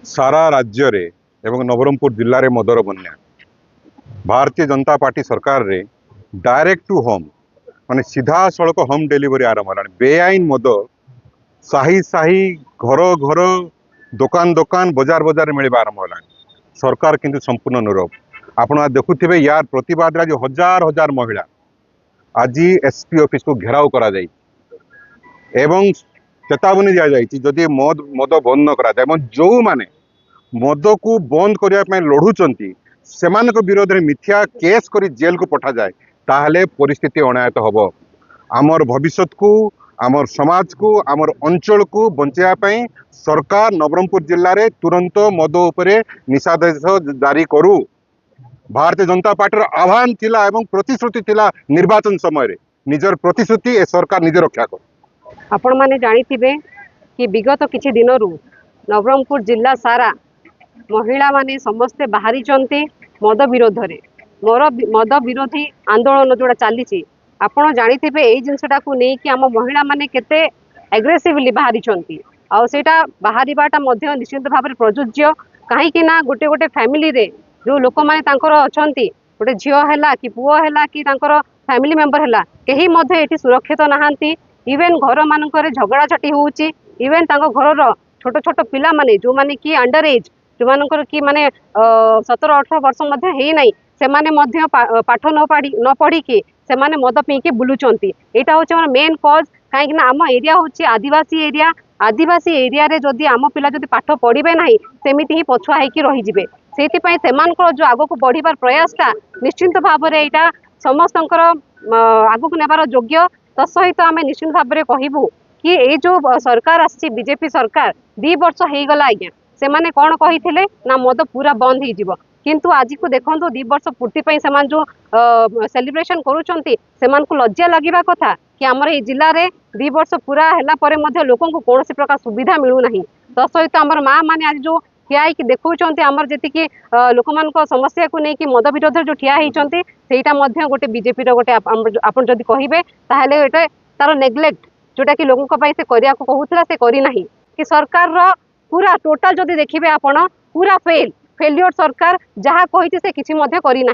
सारा राज्य रे एवं नवरंगपुर जिले में मदर बन्या भारतीय जनता पार्टी सरकार रे डायरेक्ट टू होम माने सीधा सड़क होम डिलीवरी आरंभ है। बेआईन मद साही साही घर घर दुकान दुकान बजार बजार मिलवा आरंभ है। सरकार किंतु संपूर्ण नीरव। आपण देखुथिबे यार प्रतिवाद आज हजार हजार महिला आज एसपी ऑफिस को घेराव करा जाई एवं चेतावनी दिया जाइए जदि मद बंद न करा जो माने मद को बंद करने लड़ुंट से विरोध में मिथ्या केस कर जेल को पठा जाए ताहले परिस्थिति अनायत हम। आमर भविष्य को आमर समाज को आमर अंचल को बचाई सरकार नवरंगपुर जिले में तुरंत मद उपरे निषेधादेश जारी करू। भारतीय जनता पार्टी आह्वान थिला एवं प्रतिश्रुति थिला निर्वाचन समय रे निजर प्रतिश्रुति ए सरकार निजे रक्षा कर। आपण माने जानिथिबे कि विगत किछि दिनरु नवरंगपुर जिला सारा महिला माने समस्ते बाहरी चंते मद विरोध रे मद विरोधी आंदोलन जोड़ा चली। आपण जानिथिबे एई जिंसटा को नै कि आम महिला माने केते एग्रेसिवली बाहरी चंती आ सेटा बाहरीबाटा मध्य निश्चित भाव में प्रযোज्य कहीं कि ना गोटे गोटे फैमिली रे जो लोक माने तांकर अछंती गोटे झियो हैला कि पुओ हैला कि तांकर फैमिली मेंबर हैला केही मध्य एठी सुरक्षित नहांती। इवेन घर मानकर झगड़ा झाटी होउची। इवेन तांको घरर छोट छोट पिला माने जो माने कि अंडर एज जो मानकर कि माने 17-18 वर्ष मध्य हे नाही से माने मध्य पाठ न पढ़ी कि से माने मद पीके बुलुचंती। एटा होचे हमर मेन कॉज काहे कि ना आम एरिया होची आदिवासी एरिया रे जदि आम पिला जदि पाठ पढ़िबे नाही सेमिति ही पछुआ हेकी रहि जिवे। सेति पई सेमानकर जो आगो को बढ़िबार प्रयासटा निश्चित भाव रे एटा समस्तंकर आगो को नेबार योग्य। तसहित आम निश्चित भाव में कहबू कि ये जो सरकार आसी बीजेपी सरकार 2 वर्ष हो गला आज्ञा से माने कौन कही ना मद पूरा बंद हो किंतु आज को देखो 2 वर्ष पूर्ति से जो सेलिब्रेशन करूँ लज्जा लगे कथा कि आमर ये जिले में 2 वर्ष पूरा है लोक कौन प्रकार सुविधा मिलूना। तसहित आमर माँ मैंने आज जो ठिया होकर देखुं आमर जी लोक मान समस्या को लेकिन मद विरोध जो ठिया होती सेटा गोटे बीजेपी गोटे आप जब कहे ताहले तार नेग्लेक्ट जोटा कि लोगों से करने को कहूला से करना कि सरकार रो पूरा टोटाल जदि देखिए आपण पूरा फेलियर सरकार जहाँ कही से किसी करना।